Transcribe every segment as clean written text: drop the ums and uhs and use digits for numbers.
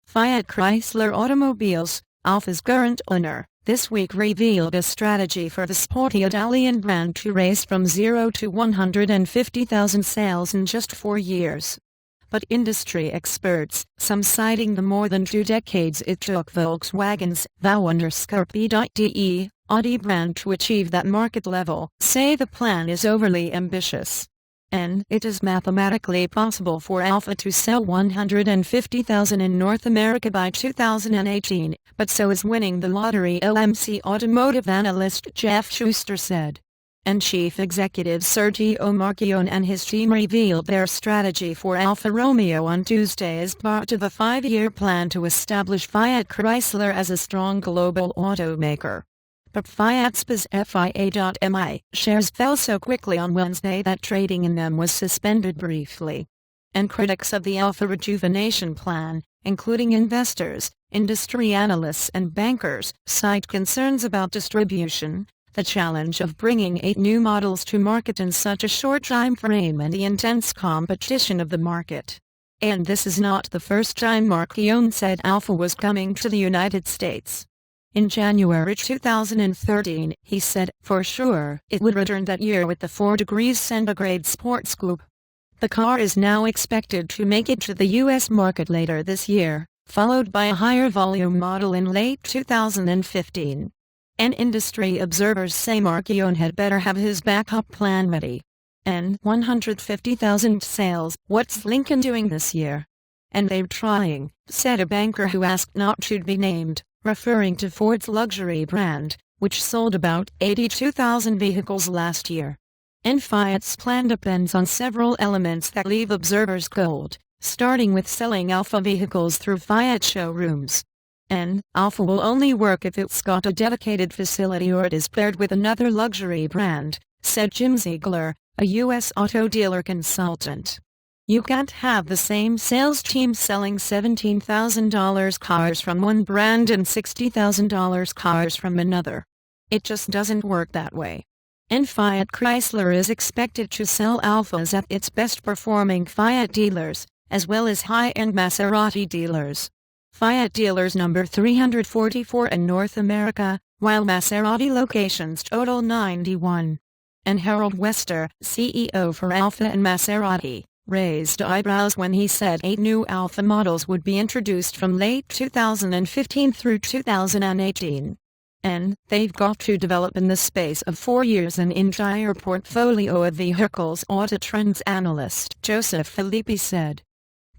Fiat Chrysler Automobiles, Alfa's current owner, this week revealed a strategy for the sporty Italian brand to race from 0 to 150,000 sales in just 4 years. But industry experts, some citing the more than 2 decades it took Volkswagen's FIA.MI Audi brand to achieve that market level, say the plan is overly ambitious. And it is mathematically possible for Alfa to sell 150,000 in North America by 2018, but so is winning the lottery, LMC Automotive analyst Jeff Schuster said. And Chief Executive Sergio Marchionne and his team revealed their strategy for Alfa Romeo on Tuesday as part of a 5-year plan to establish Fiat Chrysler as a strong global automaker. But Fiat SpA's FIA.MI shares fell so quickly on Wednesday that trading in them was suspended briefly. And critics of the Alfa rejuvenation plan, including investors, industry analysts and bankers, cite concerns about distribution, the challenge of bringing 8 new models to market in such a short time frame, and the intense competition of the market. And this is not the first time Marchionne said Alfa was coming to the United States. In January 2013, he said, for sure, it would return that year with the 4 degrees centigrade sports coupe. The car is now expected to make it to the U.S. market later this year, followed by a higher volume model in late 2015. And industry observers say Marchionne had better have his backup plan ready. And 150,000 sales, what's Lincoln doing this year? And they're trying, said a banker who asked not to be named, referring to Ford's luxury brand, which sold about 82,000 vehicles last year. And Fiat's plan depends on several elements that leave observers cold, starting with selling Alfa vehicles through Fiat showrooms. And Alfa will only work if it's got a dedicated facility or it is paired with another luxury brand, said Jim Ziegler, a U.S. auto dealer consultant. You can't have the same sales team selling $17,000 cars from one brand and $60,000 cars from another. It just doesn't work that way. And Fiat Chrysler is expected to sell Alfas at its best-performing Fiat dealers, as well as high-end Maserati dealers. Fiat dealers number 344 in North America, while Maserati locations total 91. And Harold Wester, CEO for Alfa and Maserati, raised eyebrows when he said 8 new Alfa models would be introduced from late 2015 through 2018. And they've got to develop in the space of 4 years an entire portfolio of vehicles, Autotrend's analyst Joseph Filippi said.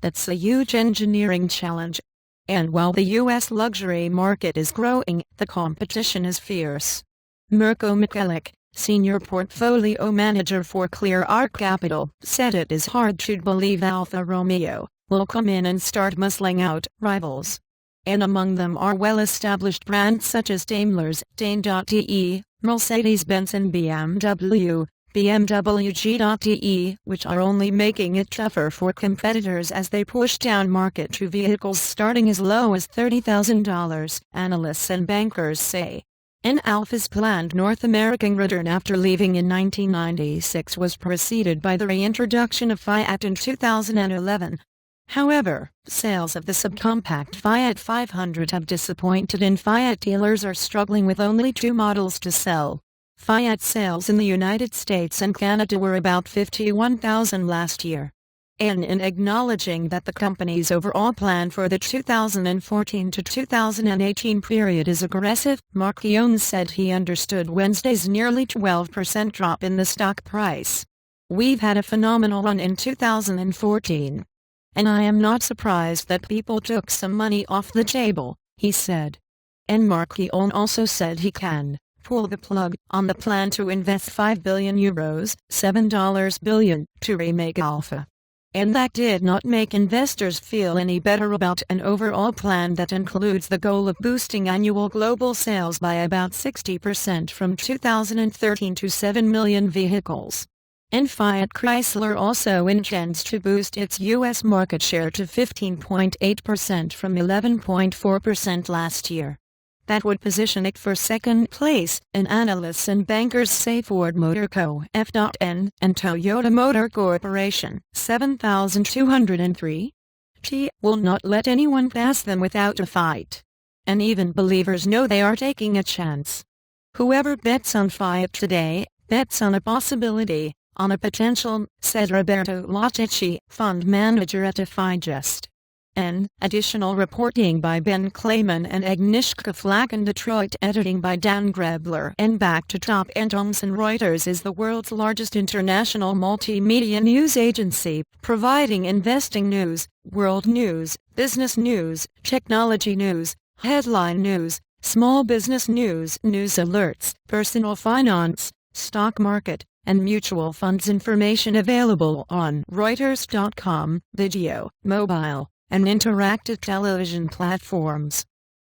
That's a huge engineering challenge. And while the U.S. luxury market is growing, the competition is fierce. Mirko Michalik, senior portfolio manager for Clear Arc Capital, said it is hard to believe Alfa Romeo will come in and start muscling out rivals. And among them are well-established brands such as Daimler's Dane.de, Mercedes-Benz and BMW, BMW-G.de, which are only making it tougher for competitors as they push down market to vehicles starting as low as $30,000, analysts and bankers say. And Alfa's planned North American return after leaving in 1996 was preceded by the reintroduction of Fiat in 2011. However, sales of the subcompact Fiat 500 have disappointed and Fiat dealers are struggling with only 2 models to sell. Fiat sales in the United States and Canada were about 51,000 last year. And in acknowledging that the company's overall plan for the 2014 to 2018 period is aggressive, Marchionne said he understood Wednesday's nearly 12% drop in the stock price. We've had a phenomenal run in 2014. And I am not surprised that people took some money off the table, he said. And Marchionne also said he can pull the plug on the plan to invest €5 billion, $7 billion, to remake Alfa. And that did not make investors feel any better about an overall plan that includes the goal of boosting annual global sales by about 60% from 2013 to 7 million vehicles. And Fiat Chrysler also intends to boost its U.S. market share to 15.8% from 11.4% last year. That would position it for second place, and analysts and bankers say Ford Motor Co. F.N. and Toyota Motor Corporation 7,203. She will not let anyone pass them without a fight. And even believers know they are taking a chance. Whoever bets on Fiat today, bets on a possibility, on a potential, said Roberto Latici, fund manager at FIA.MI. Additional reporting by Ben Clayman and Agnieszka Flacken, Detroit, editing by Dan Grebler. And back to top. Thomson Reuters is the world's largest international multimedia news agency, providing investing news, world news, business news, technology news, headline news, small business news, news alerts, personal finance, stock market, and mutual funds information available on Reuters.com, video, mobile, and interactive television platforms.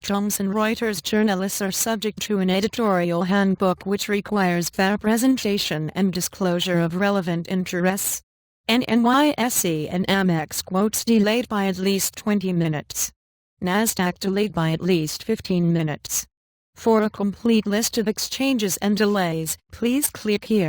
Thomson Reuters journalists are subject to an editorial handbook which requires fair presentation and disclosure of relevant interests. NYSE and Amex quotes delayed by at least 20 minutes. Nasdaq delayed by at least 15 minutes. For a complete list of exchanges and delays, please click here.